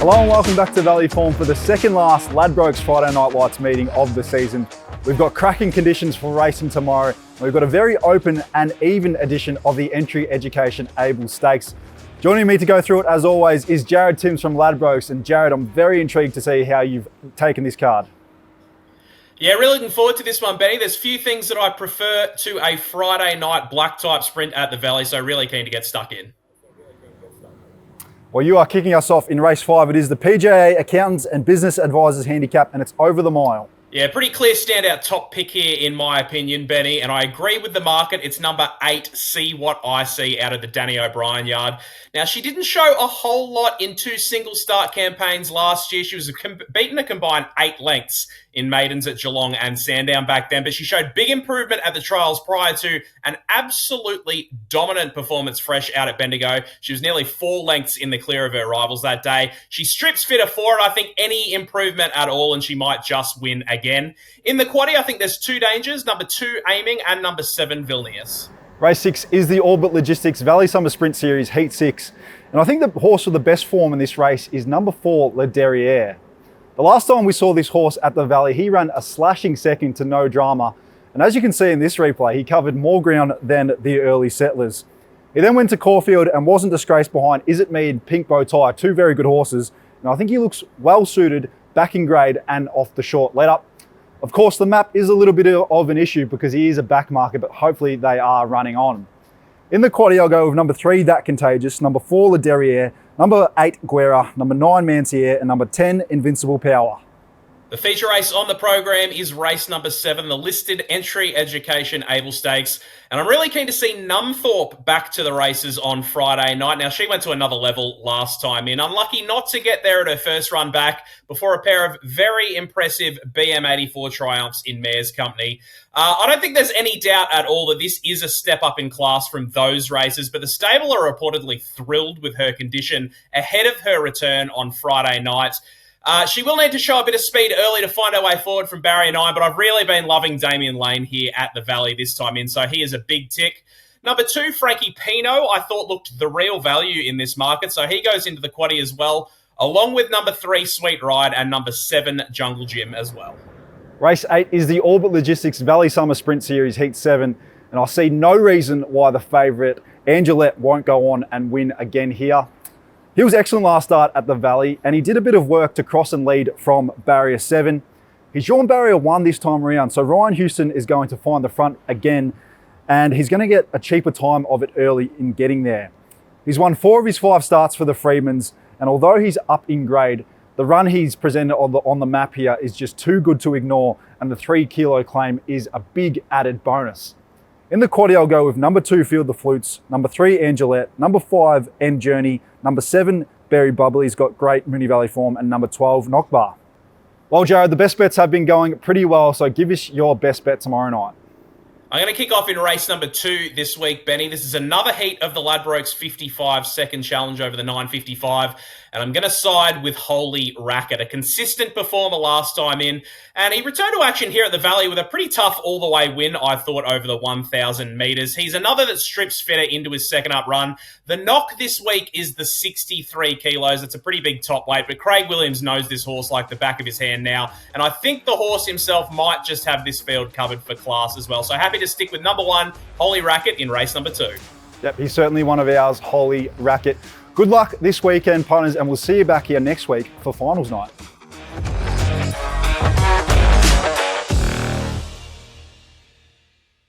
Hello and welcome back to Valley Form for the second last Ladbrokes Friday Night Lights meeting of the season. We've got cracking conditions for racing tomorrow. We've got a very open and even edition of the Entry Education Able Stakes. Joining me to go through it as always is Jared Timms from Ladbrokes. And Jared, I'm very intrigued to see how you've taken this card. Yeah, really looking forward to this one, Benny. There's few things that I prefer to a Friday night black type sprint at the Valley, so really keen to get stuck in. Well, you are kicking us off in race 5. It is the PJA Accountants and Business Advisors Handicap, and it's over the mile. Yeah, pretty clear standout top pick here, in my opinion, Benny, and I agree with the market. It's number 8, See What I See, out of the Danny O'Brien yard. Now, she didn't show a whole lot in 2 single start campaigns last year. She was beaten a combined 8 lengths in maidens at Geelong and Sandown back then, but she showed big improvement at the trials prior to an absolutely dominant performance fresh out at Bendigo. She was nearly 4 lengths in the clear of her rivals that day. She strips fitter for it. I think any improvement at all, and she might just win again. In the quaddie, I think there's 2 dangers, number 2 Aiming and number 7 Vilnius. Race 6 is the Orbit Logistics Valley Summer Sprint Series Heat 6. And I think the horse with the best form in this race is number 4, Le Derriere. The last time we saw this horse at the Valley, he ran a slashing second to No Drama. And as you can see in this replay, he covered more ground than the early settlers. He then went to Caulfield and wasn't disgraced behind Is It Me and Pink Bow Tie, 2 very good horses. And I think he looks well suited back in grade and off the short let up. Of course, the map is a little bit of an issue because he is a back marker, but hopefully they are running on. In the quaddie, I'll go with number 3, That Contagious, number 4, Le Derriere, number 8, Guerra, number 9, Mancier, and number 10, Invincible Power. The feature race on the program is race number 7, the listed Entry Education Able Stakes. And I'm really keen to see Numthorpe back to the races on Friday night. Now, she went to another level last time in. Unlucky not to get there at her first run back before a pair of very impressive BM84 triumphs in Mare's company. I don't think there's any doubt at all that this is a step up in class from those races, but the stable are reportedly thrilled with her condition ahead of her return on Friday night. She will need to show a bit of speed early to find her way forward from barrier 9, but I've really been loving Damien Lane here at the Valley this time in, so he is a big tick. Number 2, Frankie Pino, I thought looked the real value in this market, so he goes into the quaddie as well, along with number 3, Sweet Ride, and number 7, Jungle Gym as well. Race 8 is the Orbit Logistics Valley Summer Sprint Series Heat 7, and I see no reason why the favourite Angelette won't go on and win again here. He was excellent last start at the Valley, and he did a bit of work to cross and lead from barrier 7. He's drawn barrier 1 this time around, so Ryan Houston is going to find the front again, and he's going to get a cheaper time of it early in getting there. He's won 4 of his 5 starts for the Freedmans, and although he's up in grade, the run he's presented on the map here is just too good to ignore, and the 3 kilo claim is a big added bonus. In the quaddie, I'll go with number 2, Field the Flutes, number 3, Angelette, number 5, End Journey, number 7, Berry Bubbly, he's got great Moonee Valley form, and number 12, Knockbar. Well, Jared, the best bets have been going pretty well, so give us your best bet tomorrow night. I'm going to kick off in race number 2 this week, Benny. This is another heat of the Ladbrokes 55-second challenge over the 955, and I'm going to side with Holy Racket, a consistent performer last time in, and he returned to action here at the Valley with a pretty tough all-the-way win, I thought, over the 1,000 metres. He's another that strips fitter into his second up run. The knock this week is the 63 kilos. It's a pretty big top weight, but Craig Williams knows this horse like the back of his hand now, and I think the horse himself might just have this field covered for class as well. So happy to stick with number 1, Holy Racket, in race number 2. Yep, he's certainly one of ours, Holy Racket. Good luck this weekend, punters, and we'll see you back here next week for finals night.